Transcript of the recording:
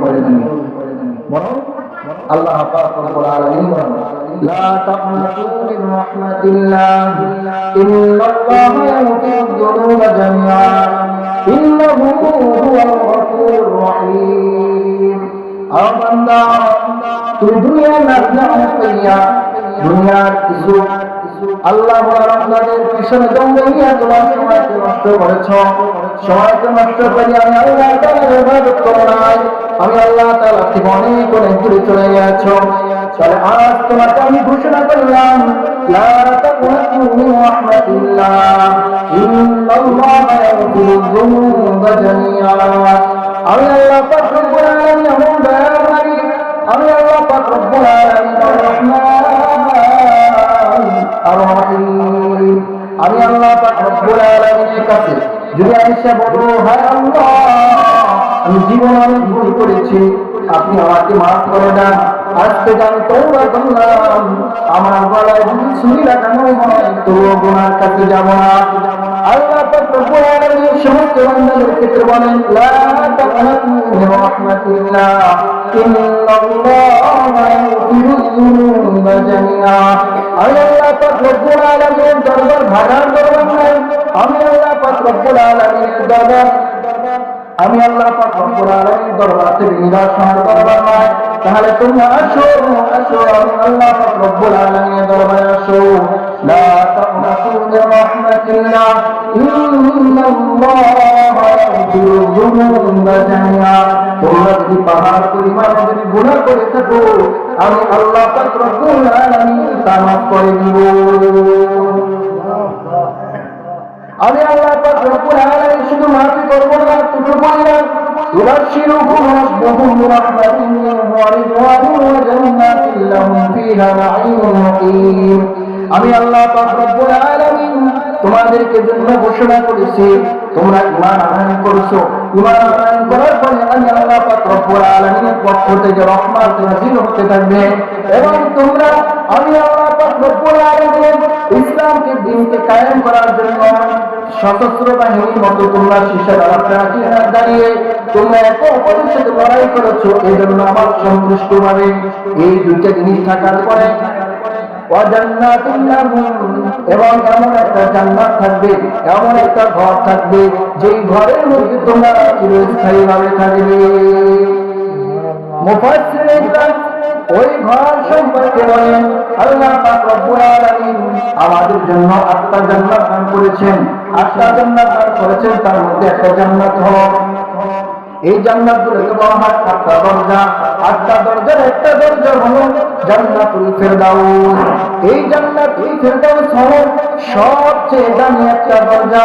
করে দেন। বরং আল্লাহ পাক রব্বুল আলামিন বলেন, লা তাকনাতু মিন রাহমাতিল্লাহ ইন্নাল্লাহা ইয়াগফিরুয যুনুবা জামিআন ইন্নাহু হুয়াল গফুরুর রহিম। আর বান্দা, তুমি দুনিয়ার নাজনা পাইয়া দুনিয়ার কিছু আল্লাহ আপনাদের পিছনে দৌড়াইয়া তোমার সময়কে নষ্ট করেছ, সময়কে নষ্ট করি আমি আল্লাহ তাআলার ইবাদত করো নাই, আমি আল্লাহ তাআলা থেকে অনেক অনেক দূরে চলে গেছো। তাহলে আজ তোমাকে আমি ঘোষণা করলাম, লা তাকুনাতু মিন রাহমাতিল্লাহ ইন্নাল্লাহা ইয়াগফিরুয যুনুবা জামিআন। আমি আল্লাহ পাক রব্বুল আলামিন এমন দয়াময়, আমি আল্লাহ পাক রব্বুল আলামিন আর-রহিম। আমি আল্লাহ পাক রব্বুল আলামিনের কাছে যদি আয়েশা বলো, হায় আল্লাহ, আমি জীবনে অনেক ভুল করেছি, আপনি আমাকে মাফ করে দেন। আজকে আমি তওবা করলাম, আমার গলায় যদি ছুরি লাগানো হয় তো গুনার কাছে যাব না। আল্লাহ পাক রব্বুল আলামিন সমস্ত বান্দাদের ক্ষেত্রে বলেন, লা তাকনাতু মিন রাহমাতিল্লাহ ইন্নাল্লাহা ইয়াগফিরুয যুনুবা জামিআন। আমি আল্লাহ পাক রব্বুল আলামিনের দরবার ভাগার দরবার নাই, আমি আল্লাহ পাক রব্বুল আলামিনের দরবার, আমি আল্লাহ পাক রব্বুল আলামিনের দরবার থেকে নিরাশ হওয়ার দরবার নয়। তাহলে তোমরা আসো আসো, আমি আল্লাহ পাক রব্বুল আলামিনের দরবারে আসো। লা তাকনাতু মিন রাহমাতিল্লাহ ইন্নাল্লাহা ইয়াগফিরুয যুনুবা জামিআন। তোমরা যদি পাহাড় পরিমাণ যদি গুনাহ করে থাকো, আমি আল্লাহ পাক রব্বুল আলামিন তা মাফ করে দিব। আমি আল্লাহ পাক রব্বুল আলামিন শুধু মাফি করব না, ততটুকুই না, ইউবাশশিরুকুম রাব্বুকুম বিরাহমাতিন মিনহু ওয়া রিদওয়ানিন ওয়া জান্নাতিন লাহুম ফীহা নাঈমুন মুকিম। আমি আল্লাহ পাক রব্বুল আলামিন তোমাদেরকে জন্য ঘোষণা করেছি, তোমরা ঈমান আনয়ন করেছো, ঈমান আনয়ন করার পরে আমি আল্লাহ পাক রব্বুল আলামিনের পক্ষ থেকে রহমত নাযিল হতে থাকবে এবং তোমরা আমি আল্লাহ পাক রব্বুল আলামিন ইসলামকে দ্বীনকে কায়েম করার জন্য সশস্ত্র বাহিনীর মতো তোমরা শীর্ষে দাঁড়িয়ে তোমরা এত অপরের সাথে লড়াই করেছো, এই জন্য আমার সন্তুষ্ট ভাবে এই দুইটা জিনিস থাকার পরে এবং এমন একটা জান্নাত থাকবে, এমন একটা ঘর থাকবে যেই ঘরের মধ্যে তোমরা চিরস্থায়ী ভাবে থাকবে। মুফাসসিরিন ওই ঘর সম্পর্কে বলেন, আল্লাহ পাক রব্বুল আলামিন আমাদের জন্য 8টা জান্নাত দান করেছেন, 8টা জান্নাত দান করেছেন, তার মধ্যে একটা জান্নাত হলো, এই জান্নাতগুলোকে বলা হয় 8টা দরজা। 8টা দরজার একটা দরজা হলো জান্নাতুল ফেরদাউস। এই জান্নাতুল ফেরদাউস হলো সবচেয়ে দামি একটা দরজা।